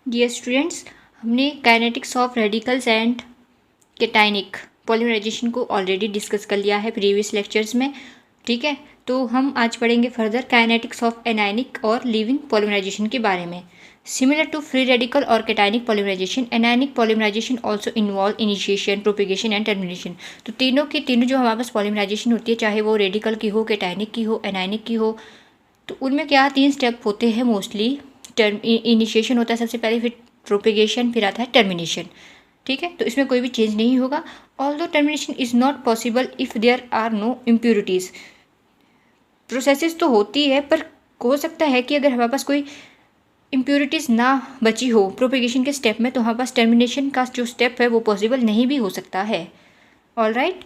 Dear students, हमने kinetics of radicals and cationic polymerization को already discuss कर लिया है प्रीवियस लेक्चर्स में। ठीक है, तो हम आज पढ़ेंगे फर्दर काइनेटिक्स ऑफ एनायनिक और लीविंग पॉलीमराइजेशन के बारे में। सिमिलर टू फ्री रेडिकल और cationic polymerization, anionic polymerization also involve initiation, propagation and termination. तो तीनों की तीनों जो हमारे पास पॉलीमराइजेशन होती है, चाहे वो रेडिकल की हो, कैटायनिक की हो, एनायनिक की हो, तो उनमें क्या 3 स्टेप होते हैं मोस्टली। इनिशिएशन होता है सबसे पहले, फिर प्रोपेगेशन, फिर आता है टर्मिनेशन। ठीक है, तो इसमें कोई भी चेंज नहीं होगा। Although termination is not possible if there are no impurities. Processes तो होती है, पर हो सकता है कि अगर हमारे पास कोई इम्प्योरिटीज़ ना बची हो प्रोपेगेशन के स्टेप में, तो हमारे पास टर्मिनेशन का जो स्टेप है वो पॉसिबल नहीं भी हो सकता है। ऑलराइट,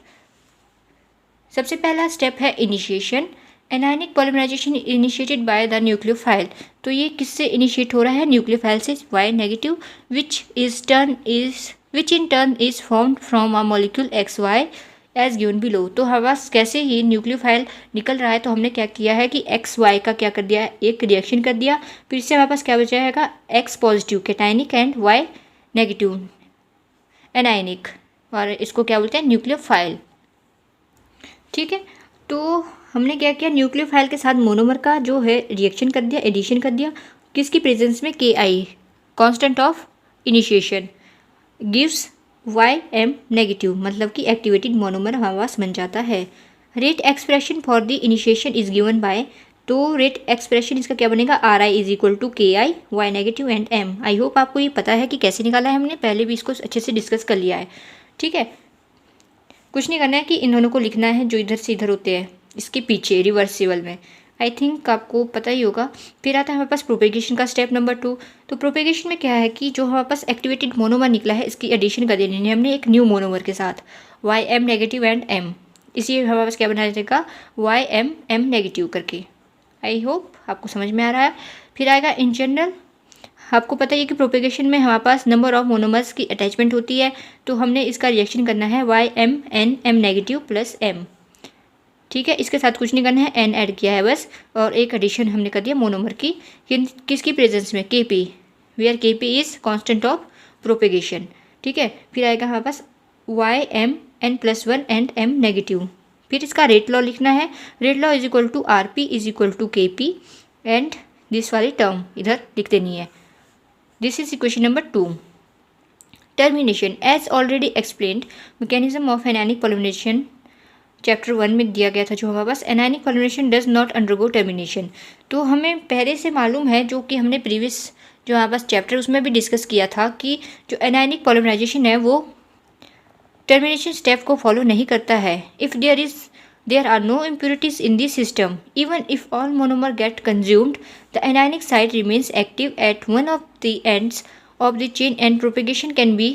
सबसे पहला स्टेप है initiation. Anionic polymerization initiated by the nucleophile. तो ये किससे इनिशिएट हो रहा है? न्यूक्लियोफाइल से, Y negative, which in turn is formed from a molecule X Y as given below. तो हमारे पास कैसे ही न्यूक्लियोफाइल निकल रहा है, तो हमने क्या किया है कि एक्स वाई का क्या कर दिया है, एक रिएक्शन कर दिया, फिर इससे हमारे पास क्या बचाएगा, X positive cationic and Y negative anionic, और इसको क्या बोलते हैं, न्यूक्लियोफाइल। ठीक है, तो हमने क्या किया, न्यूक्लियोफाइल के साथ मोनोमर का जो है रिएक्शन कर दिया, एडिशन कर दिया, किसकी प्रेजेंस में, K I constant of initiation gives Y M negative, मतलब कि एक्टिवेटेड मोनोमर हमारे पास बन जाता है। Rate expression for the initiation is given by, तो रेट एक्सप्रेशन इसका क्या बनेगा, R I is equal to K I Y negative and M. I hope आपको ये पता है कि कैसे निकाला है, हमने पहले भी इसको अच्छे से डिस्कस कर लिया है। ठीक है, कुछ नहीं करना है कि इन दोनों को लिखना है जो इधर से इधर होते हैं, इसके पीछे रिवर्सिबल में। आई थिंक आपको पता ही होगा। फिर आता है हमारे पास प्रोपेगेशन का स्टेप नंबर 2। तो प्रोपेगेशन में क्या है कि जो हमारे पास एक्टिवेटेड मोनोमर निकला है, इसकी एडिशन कर देनी है हमने एक न्यू मोनोमर के साथ, Y M negative and M. इसी हमारे पास क्या बना जाएगा, वाई एम एम नेगेटिव करके। आई होप आपको समझ में आ रहा है। फिर आएगा इन जनरल। आपको पता है कि प्रोपेगेशन में हमारे पास नंबर ऑफ मोनोमर्स की अटैचमेंट होती है, तो हमने इसका रिएक्शन करना है Y M N M negative plus M. ठीक है, इसके साथ कुछ नहीं करना है, एन ऐड किया है बस, और एक एडिशन हमने कर दिया मोनोमर की, किसकी प्रेजेंस में, K P, where K P is constant of propagation. ठीक है, फिर आएगा हमारे पास Y M N plus 1 and M negative. फिर इसका रेट लॉ लिखना है, rate law is equal to R P is equal to K P, and this वाली टर्म इधर लिख देनी है। This is equation number 2. Termination. As already explained, mechanism of anionic polymerization chapter 1 में दिया गया था जो हमारे पास, anionic polymerization does not undergo termination. तो हमें पहले से मालूम है, जो कि हमने प्रीवियस जो हमारे पास चैप्टर उसमें भी डिस्कस किया था, कि जो एनायनिक पॉलीमराइजेशन है वो टर्मिनेशन स्टेप को फॉलो नहीं करता है। If there are no impurities in the system. Even if all monomer get consumed, the anionic site remains active at one of the ends of the chain and propagation can be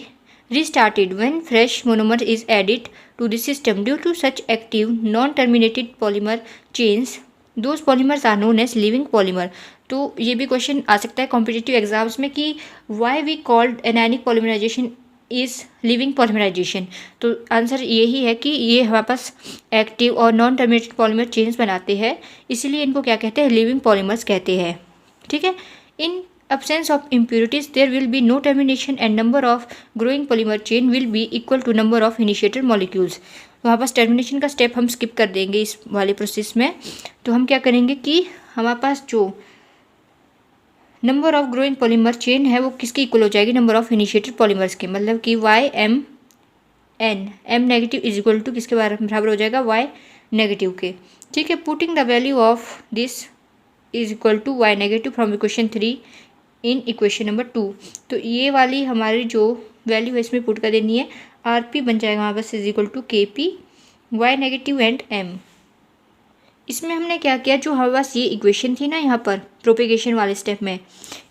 restarted when fresh monomer is added to the system. Due to such active non-terminated polymer chains, those polymers are known as living polymer. तो ये भी question आ सकता है competitive exams में कि why we called anionic polymerization is living polymerization. तो answer यही है कि ये हमारे पास एक्टिव और नॉन टर्मिनेटेड पॉलीमर चेन्स बनाते हैं, इसीलिए इनको क्या कहते हैं, लिविंग पॉलीमर्स कहते हैं। ठीक है, इन absence of impurities there will be no termination and number of growing polymer chain will be equal to number of initiator molecules. वहाँ पास टर्मिनेशन का स्टेप हम स्किप कर देंगे इस वाले प्रोसेस में। तो हम क्या करेंगे कि हमारे पास जो number of growing polymer chain है वो किसकी इक्वल हो जाएगी, नंबर ऑफ इनिशिएटेड पॉलीमर्स की, मतलब कि Y M N M negative is equal to किसके बराबर हो जाएगा, वाई नेगेटिव के। ठीक है, putting the value of this is equal to Y negative from equation 3 in equation number 2। तो ये वाली हमारी जो वैल्यू है इसमें पुट कर देनी है, आर पी बन जाएगा हमारे पास is equal to K P Y negative and M. इसमें हमने क्या किया, जो हमारे पास ये इक्वेशन थी ना यहाँ पर प्रोपेगेशन वाले स्टेप में,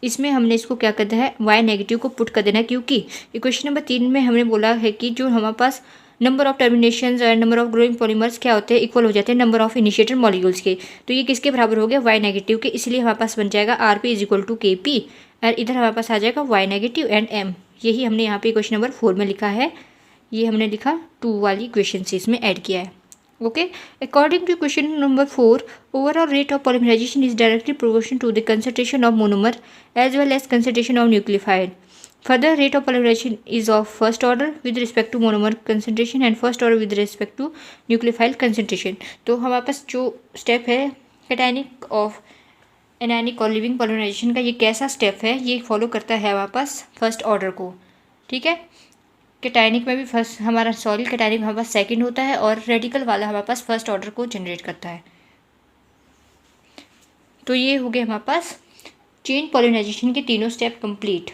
इसमें हमने इसको क्या करना है, वाई नेगेटिव को पुट कर देना है, क्योंकि इक्वेशन नंबर 3 में हमने बोला है कि जो हमारे पास नंबर ऑफ टर्मिनेशंस और नंबर ऑफ ग्रोइंग पॉलीमर्स क्या होते हैं, इक्वल हो जाते हैं नंबर ऑफ इनिशिएटर मॉलिक्यूल्स के। तो ये किसके बराबर हो गया, वाई नेगेटिव के, इसलिए हमारे पास बन जाएगा R P is equal to K P, और इधर हमारे पास आ जाएगा वाई नेगेटिव एंड एम। यही हमने यहाँ पे क्वेश्चन नंबर 4 में लिखा है, ये हमने लिखा 2 वाली इक्वेशन से इसमें ऐड किया है। Okay, according to question number 4, overall rate of polymerization is directly proportional to the concentration of monomer as well as concentration of nucleophile. Further, rate of polymerization is of first order with respect to monomer concentration and first order with respect to nucleophile concentration. तो हमारे पास जो step है cationic of anionic और living polymerisation का, ये कैसा step है, ये फॉलो करता है हमारे पास फर्स्ट ऑर्डर को। ठीक है, कैटायनिक में भी फर्स्ट हमारा सॉरी कैटायनिक हमारे पास सेकंड होता है और रेडिकल वाला हमारे पास फर्स्ट ऑर्डर को जनरेट करता है। तो ये हो गए हमारे पास चेन पोलीमराइजेशन के तीनों स्टेप कंप्लीट।